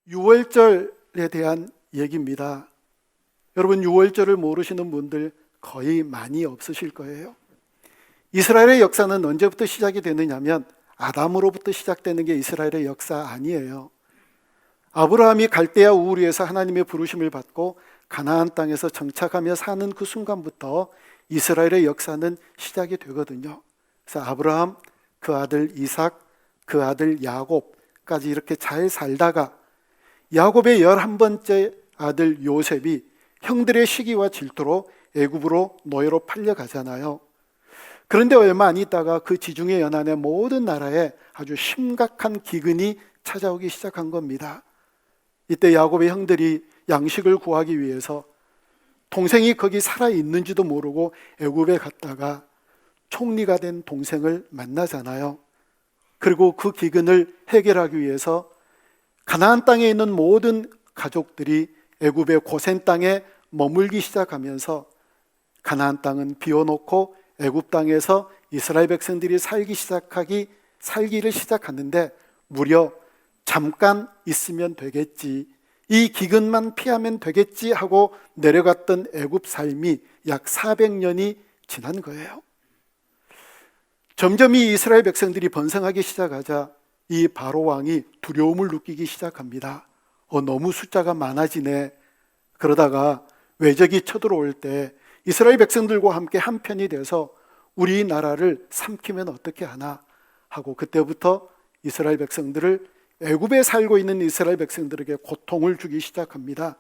유월절에 대한 얘기입니다. 여러분, 유월절을 모르시는 분들 거의 많이 없으실 거예요. 이스라엘의 역사는 언제부터 시작이 되느냐면 아담으로부터 시작되는 게 이스라엘의 역사 아니에요. 아브라함이 갈대아 우르에서 하나님의 부르심을 받고 가나안 땅에서 정착하며 사는 그 순간부터 이스라엘의 역사는 시작이 되거든요. 그래서 아브라함, 그 아들 이삭, 그 아들 야곱까지 이렇게 잘 살다가 야곱의 11번째 아들 요셉이 형들의 시기와 질투로 애굽으로 노예로 팔려가잖아요. 그런데 얼마 안 있다가 그 지중해 연안의 모든 나라에 아주 심각한 기근이 찾아오기 시작한 겁니다. 이때 야곱의 형들이 양식을 구하기 위해서 동생이 거기 살아있는지도 모르고 애굽에 갔다가 총리가 된 동생을 만나잖아요. 그리고 그 기근을 해결하기 위해서 가나안 땅에 있는 모든 가족들이 애굽의 고센 땅에 머물기 시작하면서 가나안 땅은 비워놓고 애굽 땅에서 이스라엘 백성들이 살기를 시작하는데 무려 잠깐 있으면 되겠지, 이 기근만 피하면 되겠지 하고 내려갔던 애굽 삶이 약 400년이 지난 거예요. 점점 이 이스라엘 백성들이 번성하기 시작하자 이 바로 왕이 두려움을 느끼기 시작합니다. 너무 숫자가 많아지네. 그러다가 외적이 쳐들어올 때 이스라엘 백성들과 함께 한편이 돼서 우리나라를 삼키면 어떻게 하나 하고 그때부터 이스라엘 백성들을, 애굽에 살고 있는 이스라엘 백성들에게 고통을 주기 시작합니다.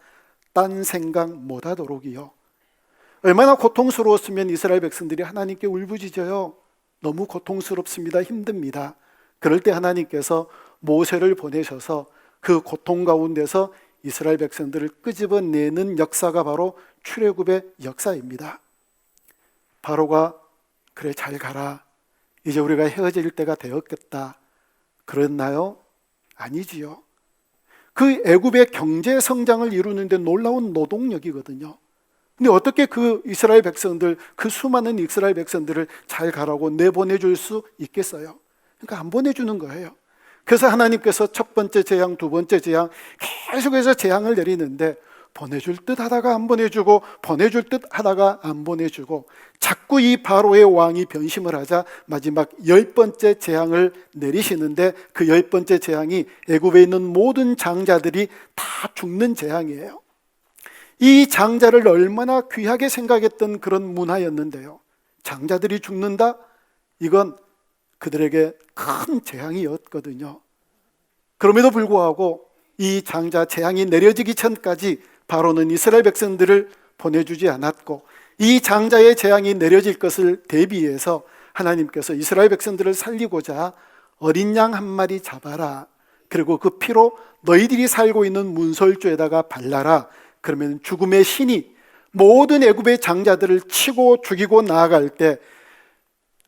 딴 생각 못하도록이요. 얼마나 고통스러웠으면 이스라엘 백성들이 하나님께 울부짖어요. 너무 고통스럽습니다. 힘듭니다. 그럴 때 하나님께서 모세를 보내셔서 그 고통 가운데서 이스라엘 백성들을 끄집어내는 역사가 바로 출애굽의 역사입니다. 바로가 그래 잘 가라, 이제 우리가 헤어질 때가 되었겠다 그랬나요? 아니지요. 그 애굽의 경제 성장을 이루는데 놀라운 노동력이거든요. 근데 어떻게 그 이스라엘 백성들, 그 수많은 이스라엘 백성들을 잘 가라고 내보내줄 수 있겠어요? 그러니까 안 보내주는 거예요. 그래서 하나님께서 첫 번째 재앙, 두 번째 재앙 계속해서 재앙을 내리는데 보내줄 듯 하다가 안 보내주고, 보내줄 듯 하다가 안 보내주고, 자꾸 이 바로의 왕이 변심을 하자 마지막 10번째 재앙을 내리시는데 그 10번째 재앙이 애굽에 있는 모든 장자들이 다 죽는 재앙이에요. 이 장자를 얼마나 귀하게 생각했던 그런 문화였는데요. 장자들이 죽는다? 이건 그들에게 큰 재앙이었거든요. 그럼에도 불구하고 이 장자 재앙이 내려지기 전까지 바로는 이스라엘 백성들을 보내주지 않았고, 이 장자의 재앙이 내려질 것을 대비해서 하나님께서 이스라엘 백성들을 살리고자 어린 양 한 마리 잡아라. 그리고 그 피로 너희들이 살고 있는 문설주에다가 발라라. 그러면 죽음의 신이 모든 애굽의 장자들을 치고 죽이고 나아갈 때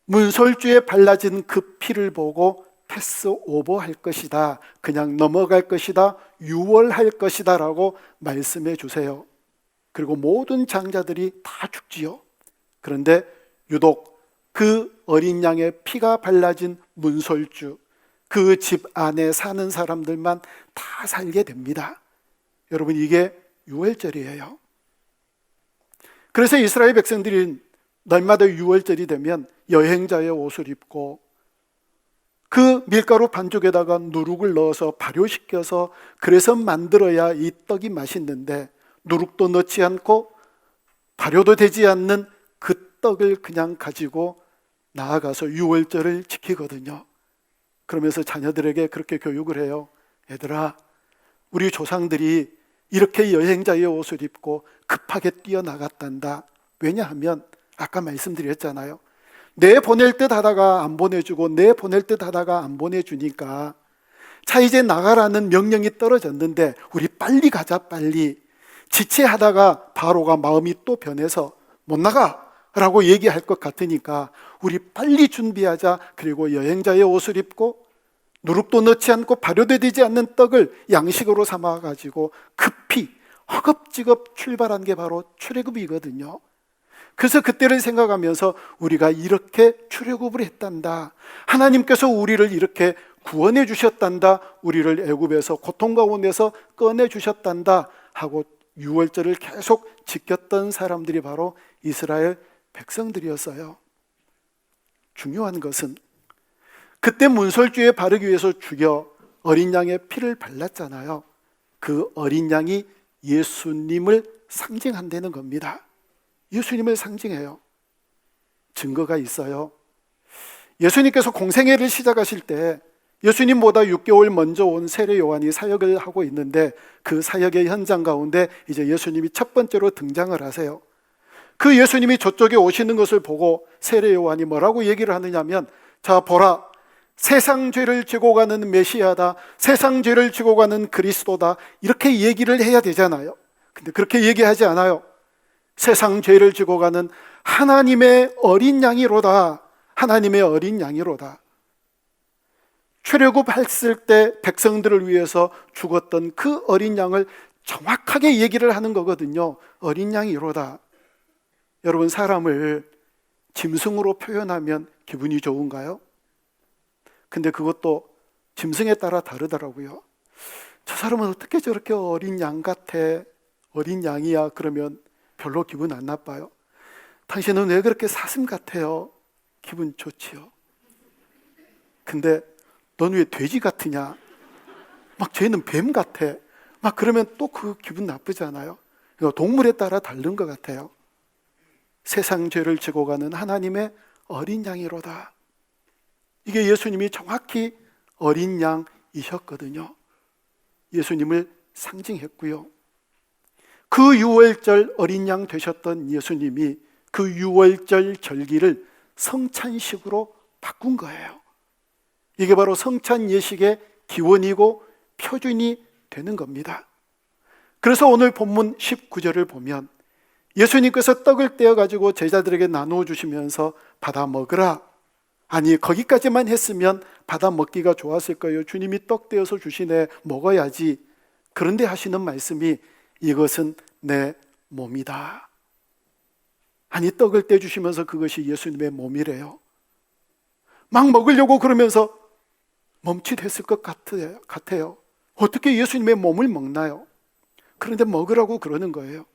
문설주에 발라진 그 피를 보고 패스 오버할 것이다, 그냥 넘어갈 것이다, 유월할 것이다 라고 말씀해 주세요. 그리고 모든 장자들이 다 죽지요. 그런데 유독 그 어린 양의 피가 발라진 문설주, 그 집 안에 사는 사람들만 다 살게 됩니다. 여러분, 이게 유월절이에요. 그래서 이스라엘 백성들이 날마다 유월절이 되면 여행자의 옷을 입고 그 밀가루 반죽에다가 누룩을 넣어서 발효시켜서 그래서 만들어야 이 떡이 맛있는데, 누룩도 넣지 않고 발효도 되지 않는 그 떡을 그냥 가지고 나아가서 유월절을 지키거든요. 그러면서 자녀들에게 그렇게 교육을 해요. 얘들아, 우리 조상들이 이렇게 여행자의 옷을 입고 급하게 뛰어나갔단다. 왜냐하면 아까 말씀드렸잖아요. 내보낼 듯 하다가 안 보내주고 내보낼 듯 하다가 안 보내주니까 자, 이제 나가라는 명령이 떨어졌는데 우리 빨리 가자, 빨리. 지체하다가 바로가 마음이 또 변해서 못 나가 라고 얘기할 것 같으니까 우리 빨리 준비하자. 그리고 여행자의 옷을 입고 누룩도 넣지 않고 발효되지 않는 떡을 양식으로 삼아가지고 급히 허겁지겁 출발한 게 바로 출애굽이거든요. 그래서 그때를 생각하면서 우리가 이렇게 출애굽을 했단다, 하나님께서 우리를 이렇게 구원해 주셨단다. 우리를 애굽에서 고통 가운데서 꺼내 주셨단다 하고 유월절을 계속 지켰던 사람들이 바로 이스라엘 백성들이었어요. 중요한 것은 그때 문설주에 바르기 위해서 죽여 어린 양의 피를 발랐잖아요. 그 어린 양이 예수님을 상징한다는 겁니다. 예수님을 상징해요. 증거가 있어요. 예수님께서 공생애를 시작하실 때 예수님보다 6개월 먼저 온 세례 요한이 사역을 하고 있는데 그 사역의 현장 가운데 이제 예수님이 첫 번째로 등장을 하세요. 그 예수님이 저쪽에 오시는 것을 보고 세례 요한이 뭐라고 얘기를 하느냐면, 자 보라, 세상 죄를 지고 가는 메시아다, 세상 죄를 지고 가는 그리스도다, 이렇게 얘기를 해야 되잖아요. 근데 그렇게 얘기하지 않아요. 세상 죄를 지고 가는 하나님의 어린 양이로다. 하나님의 어린 양이로다. 출애굽했을 때 백성들을 위해서 죽었던 그 어린 양을 정확하게 얘기를 하는 거거든요. 어린 양이로다. 여러분, 사람을 짐승으로 표현하면 기분이 좋은가요? 근데 그것도 짐승에 따라 다르더라고요. 저 사람은 어떻게 저렇게 어린 양 같아? 어린 양이야. 그러면 별로 기분 안 나빠요. 당신은 왜 그렇게 사슴 같아요? 기분 좋지요. 근데 넌 왜 돼지 같으냐? 막 쟤는 뱀 같아. 막 그러면 또 그 기분 나쁘잖아요. 동물에 따라 다른 것 같아요. 세상 죄를 지고 가는 하나님의 어린 양이로다. 이게 예수님이 정확히 어린 양이셨거든요. 예수님을 상징했고요. 그 유월절 어린 양 되셨던 예수님이 그 유월절 절기를 성찬식으로 바꾼 거예요. 이게 바로 성찬 예식의 기원이고 표준이 되는 겁니다. 그래서 오늘 본문 19절을 보면 예수님께서 떡을 떼어가지고 제자들에게 나누어 주시면서 받아 먹으라. 아니, 거기까지만 했으면 받아 먹기가 좋았을 거예요. 주님이 떡 떼어서 주시네, 먹어야지. 그런데 하시는 말씀이 이것은 내 몸이다. 아니, 떡을 떼주시면서 그것이 예수님의 몸이래요. 막 먹으려고 그러면서 멈칫했을 것 같아요. 어떻게 예수님의 몸을 먹나요? 그런데 먹으라고 그러는 거예요.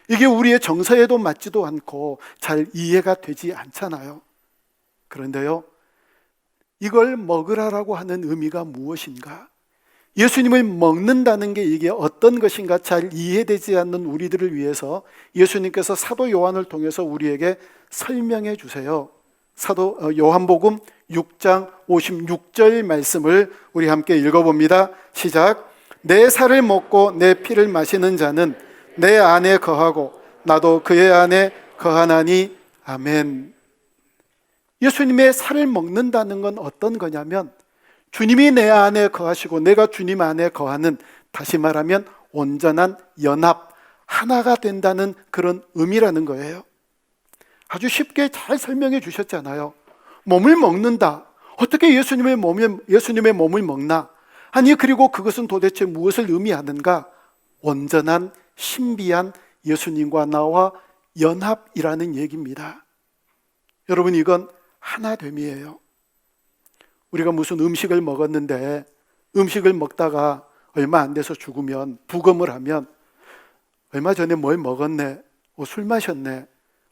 이게 우리의 정서에도 맞지도 않고 잘 이해가 되지 않잖아요. 그런데요, 이걸 먹으라라고 하는 의미가 무엇인가? 예수님을 먹는다는 게 이게 어떤 것인가 잘 이해되지 않는 우리들을 위해서 예수님께서 사도 요한을 통해서 우리에게 설명해 주세요. 사도 요한복음 6장 56절 말씀을 우리 함께 읽어봅니다. 시작. 내 살을 먹고 내 피를 마시는 자는 내 안에 거하고 나도 그의 안에 거하나니. 아멘. 예수님의 살을 먹는다는 건 어떤 거냐면 주님이 내 안에 거하시고 내가 주님 안에 거하는, 다시 말하면 온전한 연합, 하나가 된다는 그런 의미라는 거예요. 아주 쉽게 잘 설명해 주셨잖아요. 몸을 먹는다. 어떻게 예수님의 몸을 먹나? 아니, 그리고 그것은 도대체 무엇을 의미하는가? 온전한 신비한 예수님과 나와 연합이라는 얘기입니다. 여러분, 이건 하나됨이에요. 우리가 무슨 음식을 먹었는데 음식을 먹다가 얼마 안 돼서 죽으면, 부검을 하면 얼마 전에 뭘 먹었네, 술 마셨네,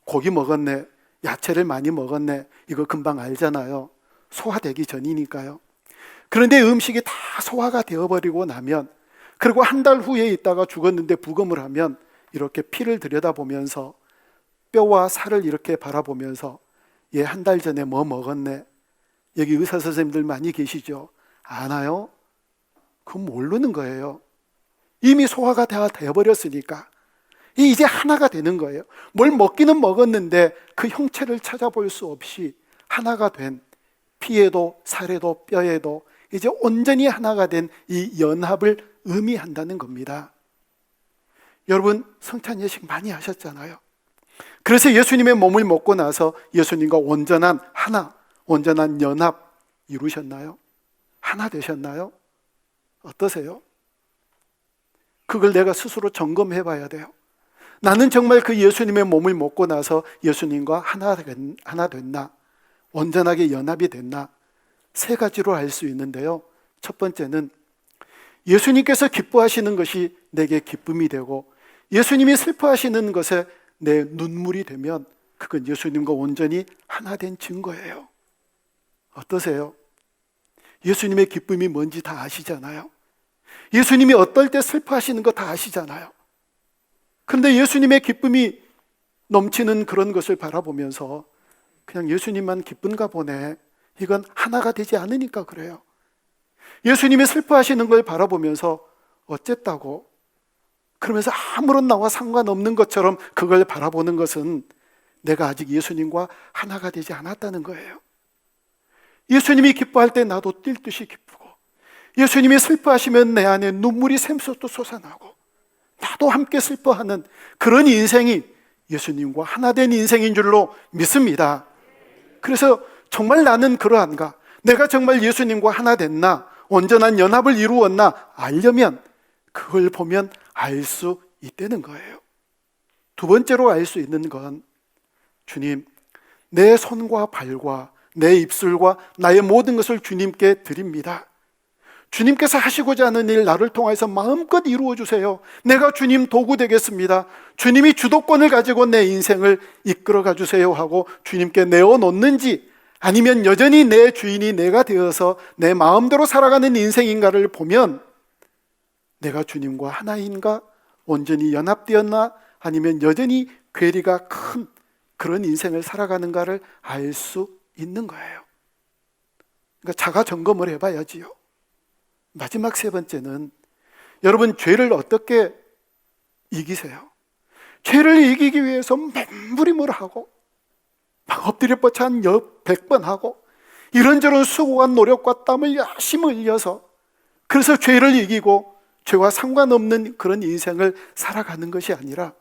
고기 먹었네, 야채를 많이 먹었네, 이거 금방 알잖아요. 소화되기 전이니까요. 그런데 음식이 다 소화가 되어버리고 나면, 그리고 한 달 후에 있다가 죽었는데 부검을 하면 이렇게 피를 들여다보면서 뼈와 살을 이렇게 바라보면서 얘 한 달 전에 뭐 먹었네. 여기 의사 선생님들 많이 계시죠? 아나요? 그건 모르는 거예요. 이미 소화가 다 되어버렸으니까 이제 하나가 되는 거예요. 뭘 먹기는 먹었는데 그 형체를 찾아볼 수 없이 하나가 된, 피에도 살에도 뼈에도 이제 온전히 하나가 된 이 연합을 의미한다는 겁니다. 여러분, 성찬 예식 많이 하셨잖아요. 그래서 예수님의 몸을 먹고 나서 예수님과 온전한 하나, 온전한 연합 이루셨나요? 하나 되셨나요? 어떠세요? 그걸 내가 스스로 점검해 봐야 돼요. 나는 정말 그 예수님의 몸을 먹고 나서 예수님과 하나 됐나? 온전하게 연합이 됐나? 세 가지로 알 수 있는데요. 첫 번째는 예수님께서 기뻐하시는 것이 내게 기쁨이 되고 예수님이 슬퍼하시는 것에 내 눈물이 되면 그건 예수님과 온전히 하나 된 증거예요. 어떠세요? 예수님의 기쁨이 뭔지 다 아시잖아요. 예수님이 어떨 때 슬퍼하시는 거 다 아시잖아요. 그런데 예수님의 기쁨이 넘치는 그런 것을 바라보면서 그냥 예수님만 기쁜가 보네, 이건 하나가 되지 않으니까 그래요. 예수님이 슬퍼하시는 걸 바라보면서 어쨌다고 그러면서 아무런 나와 상관없는 것처럼 그걸 바라보는 것은 내가 아직 예수님과 하나가 되지 않았다는 거예요. 예수님이 기뻐할 때 나도 뛸 듯이 기쁘고 예수님이 슬퍼하시면 내 안에 눈물이 샘솟도 솟아나고 나도 함께 슬퍼하는 그런 인생이 예수님과 하나 된 인생인 줄로 믿습니다. 그래서 정말 나는 그러한가? 내가 정말 예수님과 하나 됐나? 온전한 연합을 이루었나? 알려면 그걸 보면 알 수 있다는 거예요. 두 번째로 알 수 있는 건 주님, 내 손과 발과 내 입술과 나의 모든 것을 주님께 드립니다. 주님께서 하시고자 하는 일 나를 통해서 마음껏 이루어 주세요. 내가 주님 도구 되겠습니다. 주님이 주도권을 가지고 내 인생을 이끌어가 주세요 하고 주님께 내어놓는지, 아니면 여전히 내 주인이 내가 되어서 내 마음대로 살아가는 인생인가를 보면 내가 주님과 하나인가, 온전히 연합되었나, 아니면 여전히 괴리가 큰 그런 인생을 살아가는가를 알 수 있는 거예요. 그러니까 자가 점검을 해봐야지요. 마지막 세 번째는 여러분, 죄를 어떻게 이기세요? 죄를 이기기 위해서 몸부림을 하고 막 엎드려 뻗쳐 한 100번 하고 이런저런 수고와 노력과 땀을 열심히 흘려서 그래서 죄를 이기고 죄와 상관없는 그런 인생을 살아가는 것이 아니라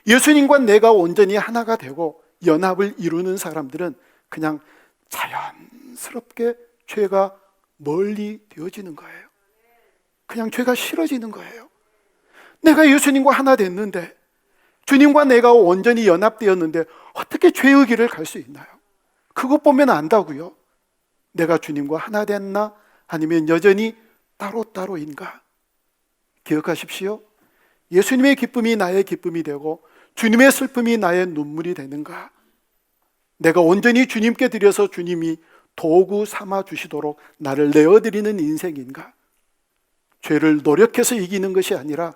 예수님과 내가 온전히 하나가 되고 연합을 이루는 사람들은 그냥 자연스럽게 죄가 멀리 되어지는 거예요. 그냥 죄가 싫어지는 거예요. 내가 예수님과 하나 됐는데, 주님과 내가 온전히 연합되었는데 어떻게 죄의 길을 갈 수 있나요? 그것 보면 안다고요. 내가 주님과 하나 됐나, 아니면 여전히 따로따로인가? 기억하십시오. 예수님의 기쁨이 나의 기쁨이 되고 주님의 슬픔이 나의 눈물이 되는가? 내가 온전히 주님께 드려서 주님이 도구 삼아 주시도록 나를 내어드리는 인생인가? 죄를 노력해서 이기는 것이 아니라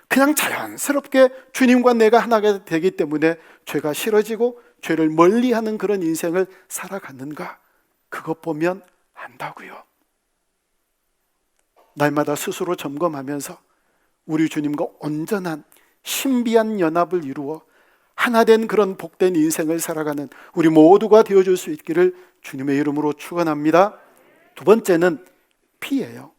그냥 자연스럽게 주님과 내가 하나가 되기 때문에 죄가 싫어지고 죄를 멀리하는 그런 인생을 살아갔는가? 그것 보면 안다고요. 날마다 스스로 점검하면서 우리 주님과 온전한 신비한 연합을 이루어 하나된 그런 복된 인생을 살아가는 우리 모두가 되어줄 수 있기를 주님의 이름으로 축원합니다. 두 번째는 피예요.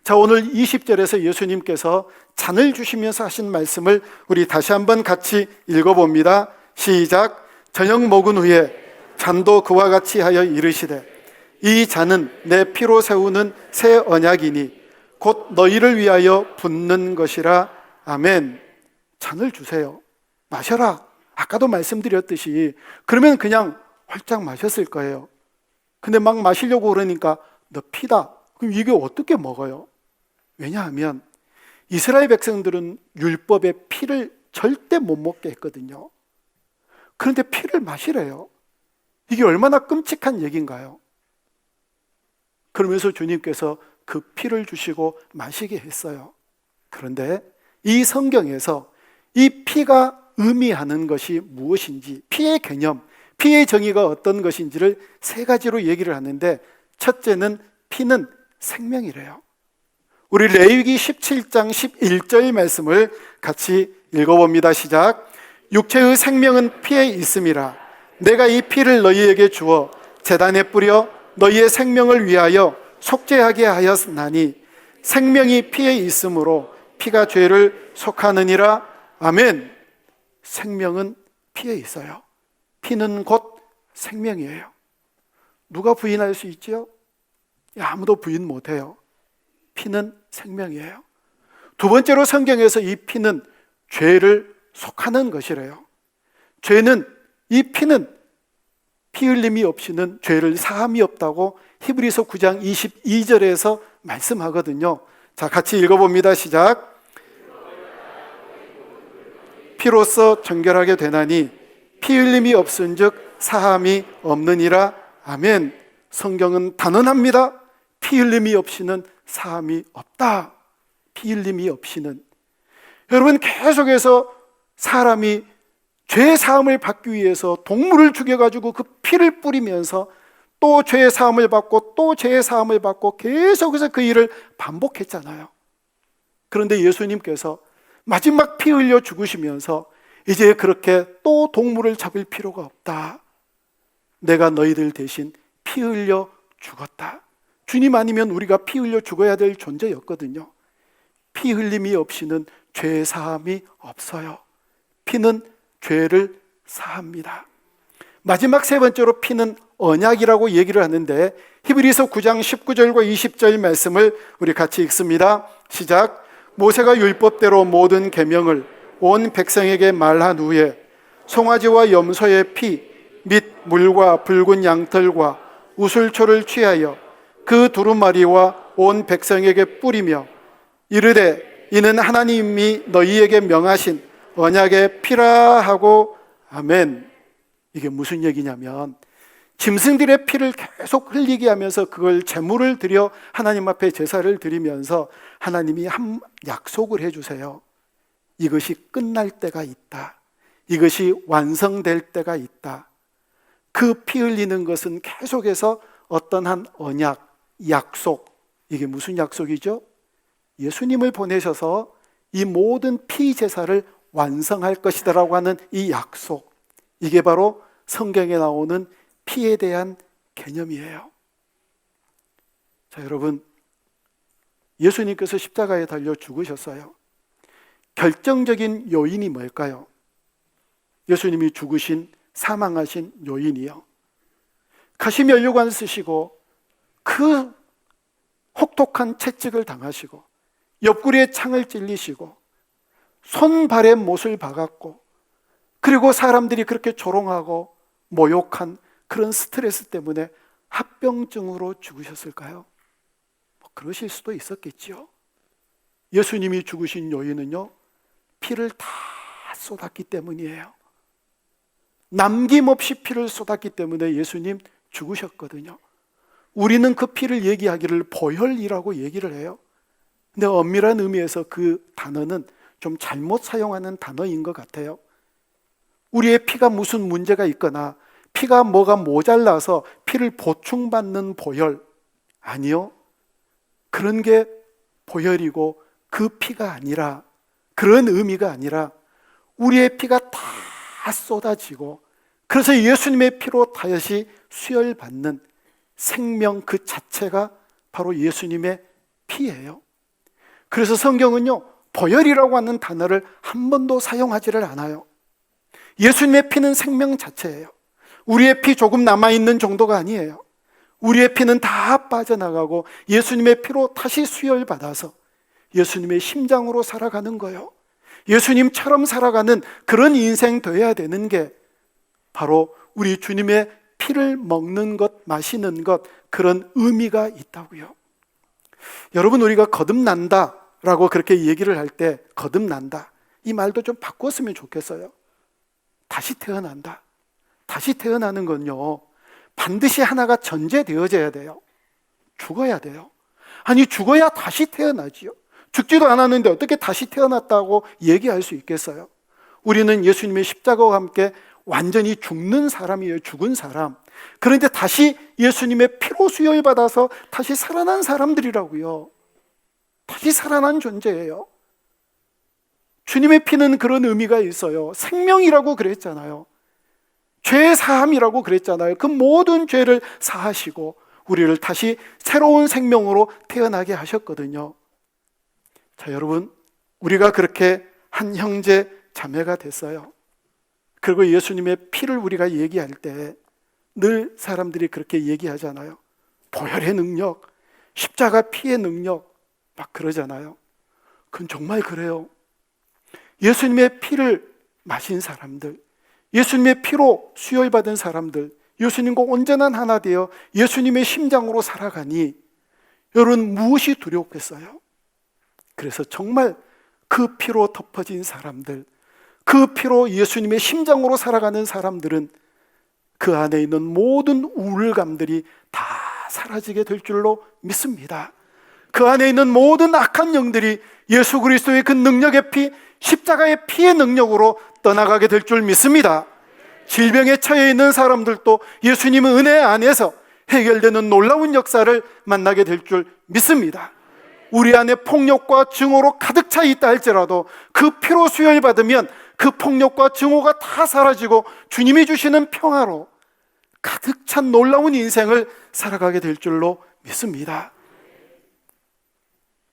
자, 오늘 20절에서 예수님께서 잔을 주시면서 하신 말씀을 우리 다시 한번 같이 읽어봅니다. 시작. 저녁 먹은 후에 잔도 그와 같이 하여 이르시되 이 잔은 내 피로 세우는 새 언약이니 곧 너희를 위하여 붓는 것이라. 아멘. 잔을 주세요. 마셔라. 아까도 말씀드렸듯이 그러면 그냥 활짝 마셨을 거예요. 근데 막 마시려고 그러니까 너 피다. 그럼 이게 어떻게 먹어요? 왜냐하면 이스라엘 백성들은 율법의 피를 절대 못 먹게 했거든요. 그런데 피를 마시래요. 이게 얼마나 끔찍한 얘기인가요? 그러면서 주님께서 그 피를 주시고 마시게 했어요. 그런데 이 성경에서 이 피가 의미하는 것이 무엇인지, 피의 개념, 피의 정의가 어떤 것인지를 세 가지로 얘기를 하는데, 첫째는 피는 생명이래요. 우리 레위기 17장 11절 말씀을 같이 읽어봅니다. 시작. 육체의 생명은 피에 있음이라. 내가 이 피를 너희에게 주어 제단에 뿌려 너희의 생명을 위하여 속죄하게 하였나니 생명이 피에 있으므로 피가 죄를 속하느니라. 아멘. 생명은 피에 있어요. 피는 곧 생명이에요. 누가 부인할 수 있죠? 아무도 부인 못해요. 피는 생명이에요. 두 번째로 성경에서 이 피는 죄를 속하는 것이래요. 이 피는 피 흘림이 없이는 죄를 사함이 없다고 히브리서 9장 22절에서 말씀하거든요. 자, 같이 읽어봅니다. 시작. 피로써 정결하게 되나니 피 흘림이 없은즉 사함이 없느니라. 아멘. 성경은 단언합니다. 피 흘림이 없이는 사함이 없다. 피 흘림이 없이는. 여러분, 계속해서 사람이 죄의 사함을 받기 위해서 동물을 죽여가지고 그 피를 뿌리면서 또 죄의 사함을 받고 또 죄의 사함을 받고 계속해서 그 일을 반복했잖아요. 그런데 예수님께서 마지막 피 흘려 죽으시면서 이제 그렇게 또 동물을 잡을 필요가 없다. 내가 너희들 대신 피 흘려 죽었다. 주님 아니면 우리가 피 흘려 죽어야 될 존재였거든요. 피 흘림이 없이는 죄의 사함이 없어요. 피는 죄를 사합니다. 마지막 세 번째로 피는 언약이라고 얘기를 하는데 히브리서 9장 19절과 20절 말씀을 우리 같이 읽습니다. 시작. 모세가 율법대로 모든 계명을 온 백성에게 말한 후에 송아지와 염소의 피 및 물과 붉은 양털과 우슬초를 취하여 그 두루마리와 온 백성에게 뿌리며 이르되 이는 하나님이 너희에게 명하신 언약의 피라 하고 아멘. 이게 무슨 얘기냐면 짐승들의 피를 계속 흘리게 하면서 그걸 제물을 드려 하나님 앞에 제사를 드리면서 하나님이 한 약속을 해주세요. 이것이 끝날 때가 있다. 이것이 완성될 때가 있다. 그 피 흘리는 것은 계속해서 어떤 한 언약, 약속. 이게 무슨 약속이죠? 예수님을 보내셔서 이 모든 피 제사를 완성할 것이다라고 하는 이 약속. 이게 바로 성경에 나오는 피에 대한 개념이에요. 자, 여러분, 예수님께서 십자가에 달려 죽으셨어요. 결정적인 요인이 뭘까요? 예수님이 죽으신, 사망하신 요인이요. 가시면류관 쓰시고 그 혹독한 채찍을 당하시고 옆구리에 창을 찔리시고 손발에 못을 박았고 그리고 사람들이 그렇게 조롱하고 모욕한 그런 스트레스 때문에 합병증으로 죽으셨을까요? 그러실 수도 있었겠지요. 예수님이 죽으신 요인은요, 피를 다 쏟았기 때문이에요. 남김없이 피를 쏟았기 때문에 예수님 죽으셨거든요. 우리는 그 피를 얘기하기를 보혈이라고 얘기를 해요. 근데 엄밀한 의미에서 그 단어는 좀 잘못 사용하는 단어인 것 같아요. 우리의 피가 무슨 문제가 있거나 피가 뭐가 모자라서 피를 보충받는 보혈, 아니요. 그런 게 보혈이고 그 피가 아니라, 그런 의미가 아니라 우리의 피가 다 쏟아지고 그래서 예수님의 피로 다시 수혈받는 생명 그 자체가 바로 예수님의 피예요. 그래서 성경은요, 보혈이라고 하는 단어를 한 번도 사용하지를 않아요. 예수님의 피는 생명 자체예요. 우리의 피 조금 남아있는 정도가 아니에요. 우리의 피는 다 빠져나가고 예수님의 피로 다시 수혈받아서 예수님의 심장으로 살아가는 거예요. 예수님처럼 살아가는 그런 인생 되어야 되는 게 바로 우리 주님의 피를 먹는 것, 마시는 것, 그런 의미가 있다고요. 여러분, 우리가 거듭난다 라고 그렇게 얘기를 할 때 거듭난다, 이 말도 좀 바꿨으면 좋겠어요. 다시 태어난다. 다시 태어나는 건요, 반드시 하나가 전제되어져야 돼요. 죽어야 돼요. 아니, 죽어야 다시 태어나지요. 죽지도 않았는데 어떻게 다시 태어났다고 얘기할 수 있겠어요? 우리는 예수님의 십자가와 함께 완전히 죽는 사람이에요. 죽은 사람. 그런데 다시 예수님의 피로 수혈받아서 다시 살아난 사람들이라고요. 다시 살아난 존재예요. 주님의 피는 그런 의미가 있어요. 생명이라고 그랬잖아요. 죄의 사함이라고 그랬잖아요. 그 모든 죄를 사하시고 우리를 다시 새로운 생명으로 태어나게 하셨거든요. 자, 여러분, 우리가 그렇게 한 형제 자매가 됐어요. 그리고 예수님의 피를 우리가 얘기할 때 늘 사람들이 그렇게 얘기하잖아요. 보혈의 능력, 십자가 피의 능력, 막 그러잖아요. 그건 정말 그래요. 예수님의 피를 마신 사람들, 예수님의 피로 수혈받은 사람들, 예수님과 온전한 하나 되어 예수님의 심장으로 살아가니 여러분, 무엇이 두렵겠어요? 그래서 정말 그 피로 덮어진 사람들, 그 피로 예수님의 심장으로 살아가는 사람들은 그 안에 있는 모든 우울감들이 다 사라지게 될 줄로 믿습니다. 그 안에 있는 모든 악한 영들이 예수 그리스도의 그 능력의 피, 십자가의 피의 능력으로 떠나가게 될 줄 믿습니다. 질병에 처해 있는 사람들도 예수님의 은혜 안에서 해결되는 놀라운 역사를 만나게 될 줄 믿습니다. 우리 안에 폭력과 증오로 가득 차 있다 할지라도 그 피로 수혈 받으면 그 폭력과 증오가 다 사라지고 주님이 주시는 평화로 가득 찬 놀라운 인생을 살아가게 될 줄로 믿습니다.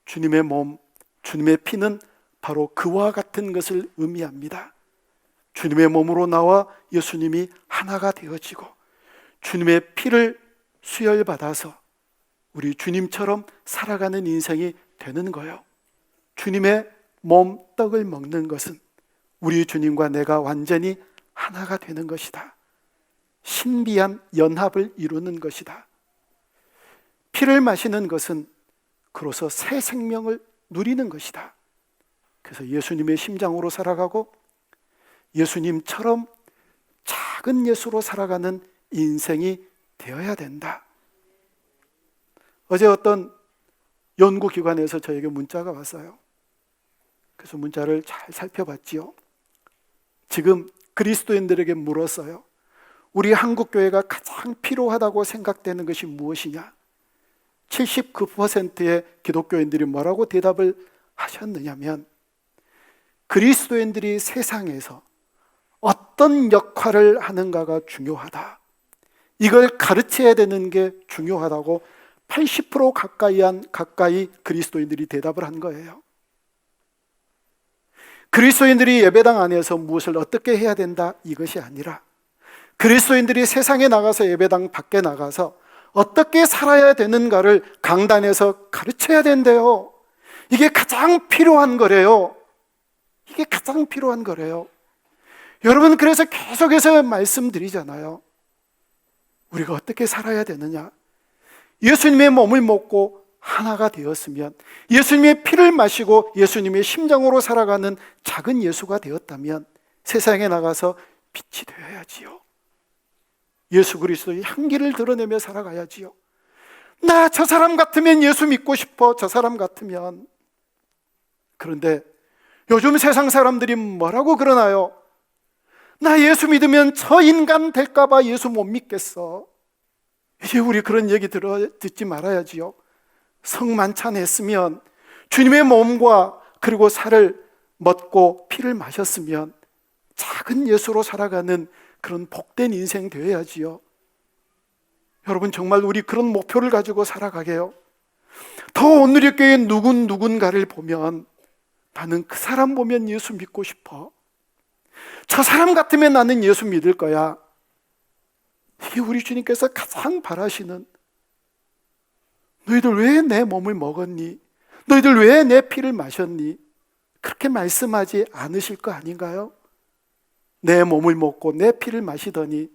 주님의 몸, 주님의 피는 바로 그와 같은 것을 의미합니다. 주님의 몸으로 나와 예수님이 하나가 되어지고 주님의 피를 수혈받아서 우리 주님처럼 살아가는 인생이 되는 거예요. 주님의 몸 떡을 먹는 것은 우리 주님과 내가 완전히 하나가 되는 것이다. 신비한 연합을 이루는 것이다. 피를 마시는 것은 그로서 새 생명을 누리는 것이다. 그래서 예수님의 심장으로 살아가고 예수님처럼 작은 예수로 살아가는 인생이 되어야 된다. 어제 어떤 연구기관에서 저에게 문자가 왔어요. 그래서 문자를 잘 살펴봤지요. 지금 그리스도인들에게 물었어요. 우리 한국교회가 가장 필요하다고 생각되는 것이 무엇이냐? 79%의 기독교인들이 뭐라고 대답을 하셨느냐면 그리스도인들이 세상에서 어떤 역할을 하는가가 중요하다. 이걸 가르쳐야 되는 게 중요하다고 80% 가까이 그리스도인들이 대답을 한 거예요. 그리스도인들이 예배당 안에서 무엇을 어떻게 해야 된다 이것이 아니라 그리스도인들이 세상에 나가서 예배당 밖에 나가서 어떻게 살아야 되는가를 강단에서 가르쳐야 된대요. 이게 가장 필요한 거래요. 이게 가장 필요한 거래요. 여러분, 그래서 계속해서 말씀드리잖아요. 우리가 어떻게 살아야 되느냐? 예수님의 몸을 먹고 하나가 되었으면, 예수님의 피를 마시고 예수님의 심장으로 살아가는 작은 예수가 되었다면 세상에 나가서 빛이 되어야지요. 예수 그리스도의 향기를 드러내며 살아가야지요. 나 저 사람 같으면 예수 믿고 싶어. 저 사람 같으면. 그런데 요즘 세상 사람들이 뭐라고 그러나요? 나 예수 믿으면 저 인간 될까 봐 예수 못 믿겠어. 이제 우리 그런 얘기 듣지 말아야지요. 성만찬했으면, 주님의 몸과 그리고 살을 먹고 피를 마셨으면 작은 예수로 살아가는 그런 복된 인생 되어야지요. 여러분, 정말 우리 그런 목표를 가지고 살아가게요. 더 온누리교회 누군가를 보면 나는 그 사람 보면 예수 믿고 싶어. 저 사람 같으면 나는 예수 믿을 거야. 이게 우리 주님께서 가장 바라시는, 너희들 왜 내 몸을 먹었니? 너희들 왜 내 피를 마셨니? 그렇게 말씀하지 않으실 거 아닌가요? 내 몸을 먹고 내 피를 마시더니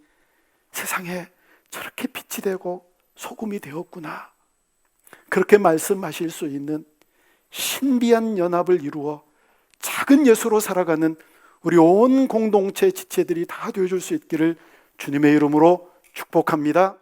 세상에 저렇게 빛이 되고 소금이 되었구나. 그렇게 말씀하실 수 있는 신비한 연합을 이루어 작은 예수로 살아가는 우리 온 공동체 지체들이 다 되어줄 수 있기를 주님의 이름으로 축복합니다.